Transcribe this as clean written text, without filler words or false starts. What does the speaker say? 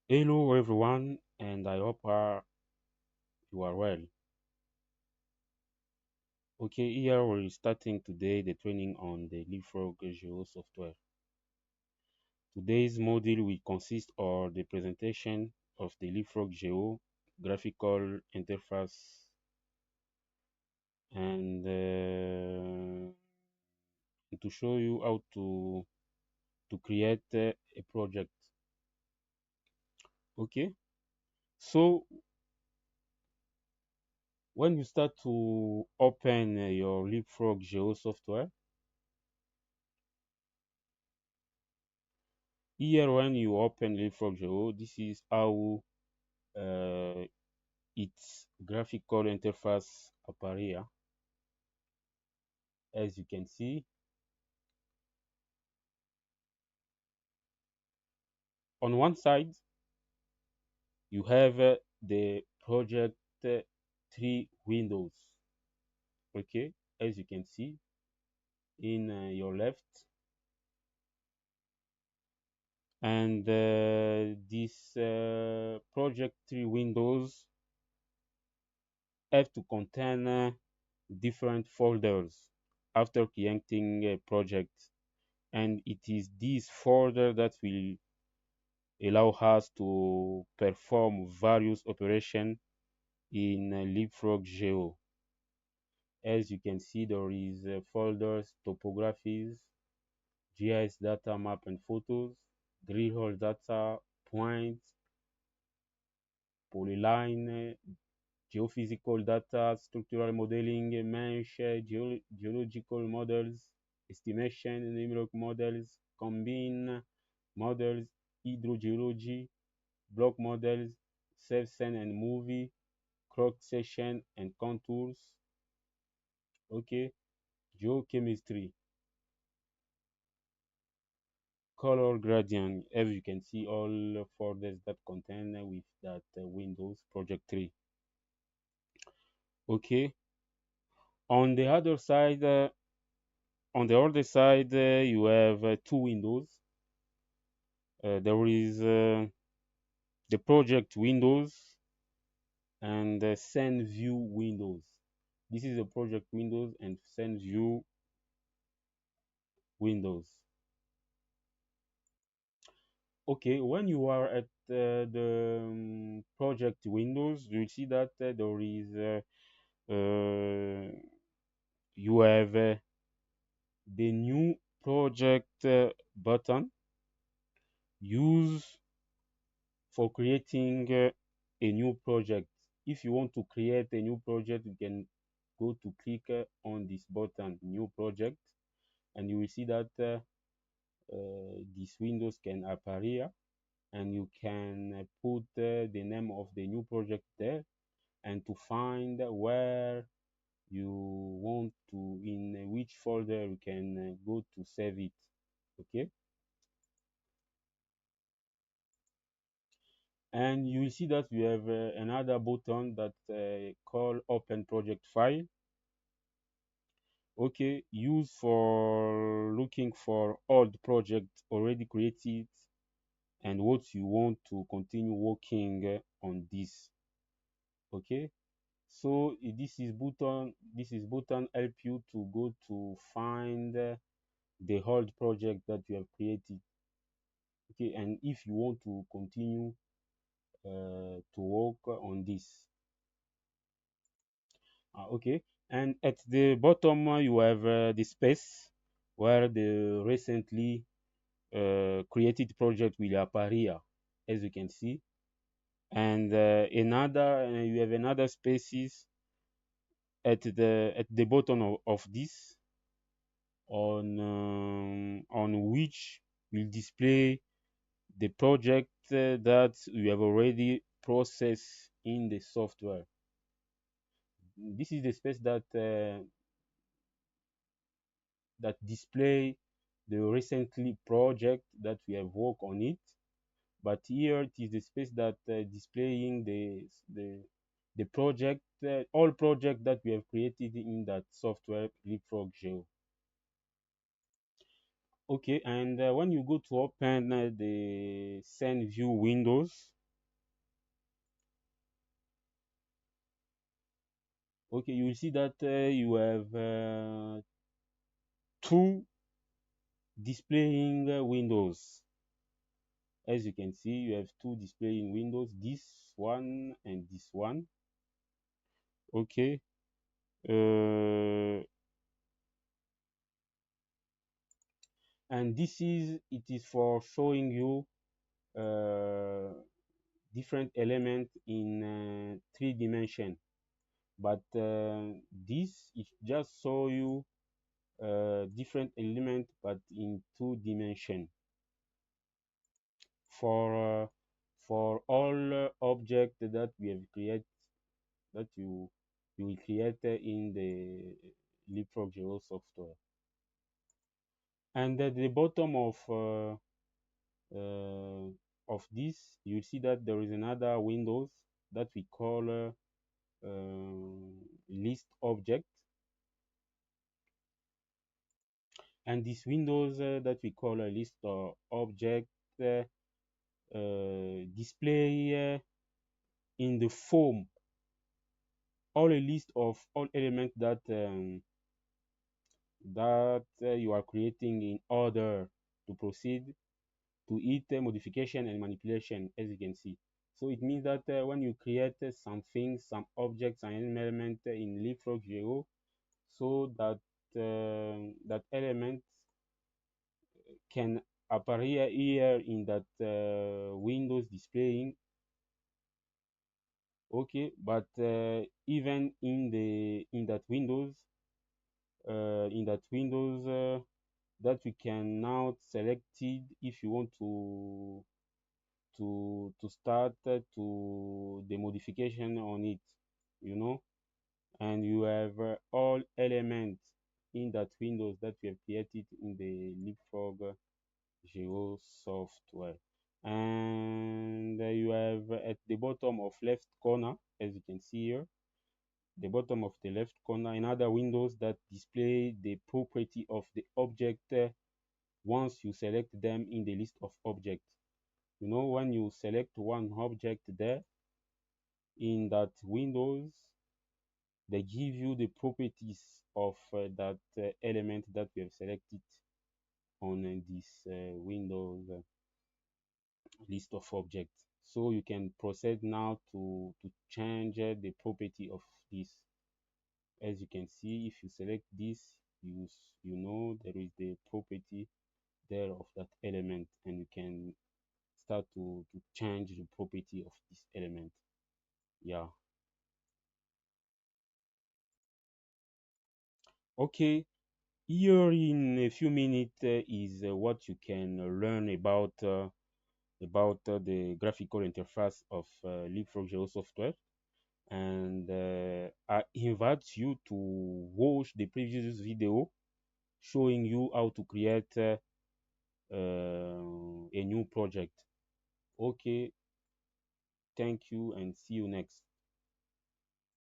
Hello everyone, and I hope you are well. Okay, here we're starting today the training on the leapfrog Geo software. Today's module will consist of the presentation of the leapfrog Geo graphical interface and to show you how to create a project. Okay, so when you start to open your leapfrog Geo software, here when you open leapfrog.io, this is how uh, its graphical interface appear. As you can see, on one side you have the project three windows. Okay, as you can see in your left, and this project three windows have to contain different folders after creating a project, and it is this folder that will allow us to perform various operations in leapfrog geo. As you can see, there is folders, topographies, GIS data, map and photos, drill hole data, points, polyline, geophysical data, structural modeling, mesh, geological models, estimation, numeric models, combine models, hydrogeology, block models, self scene and movie, croc section and contours. Okay, geochemistry, color gradient. As you can see, all folders that contain with that Windows Project 3. Okay, on the other side, you have two windows. There is the project windows and the scene view windows. This is the project windows and scene view windows. Okay, when you are at the project windows, you see that there is you have the new project button used for creating a new project. If you want to create a new project, you can go to click on this button, new project, and you will see that these windows can appear, and you can put the name of the new project there, and to find where you want to, in which folder you can go to save it. Okay, and you will see that we have another button that called open project file. Okay, used for looking for old projects already created and what you want to continue working on this. Okay, so this is button help you to go to find the old project that you have created. Okay, and if you want to continue to work on this. Okay, and at the bottom you have the space where the recently created project will appear, as you can see, and you have another spaces at the bottom of this on which will display the project that you have already processed in the software. This is the space that display the recently project that we have worked on it. But here it is the space that displaying the project, all project that we have created in that software leapfrog geo. Okay, and when you go to open the scene view windows, Okay, you will see that you have two displaying windows. As you can see, you have two displaying windows, this one and this one. Okay. uh, and it is for showing you uh, different element in three dimension, but this is just show you different element but in two dimension for uh, for all object that we have created, that you will create in the leapfrog Geo software. And at the bottom uh, of this, you see that there is another windows that we call list object. And this windows that we call a list object display in the form all a list of all elements that you are creating in order to proceed to it modification and manipulation, as you can see. So it means that when you create something, some objects and element in leapfrog Geo, so that that element can appear here in that windows displaying. Okay, but even in that windows that we can now select it if you want to start to the modification on it, you know. And you have all elements in that windows that we have created in the leapfrog Geo software. And you have at the bottom of left corner, as you can see here, the bottom of the left corner, another windows that display the property of the object once you select them in the list of objects. You know, when you select one object there in that windows, they give you the properties of that element that we have selected on this windows list of objects. So you can proceed now to change the property of this. As you can see, if you select this, you know there is the property there of that element, and you can start to change the property of this element. Yeah. Okay, here in a few minutes is what you can learn about the graphical interface of leapfrog Geo software. And I invite you to watch the previous video showing you how to create a new project. Okay, thank you and see you next.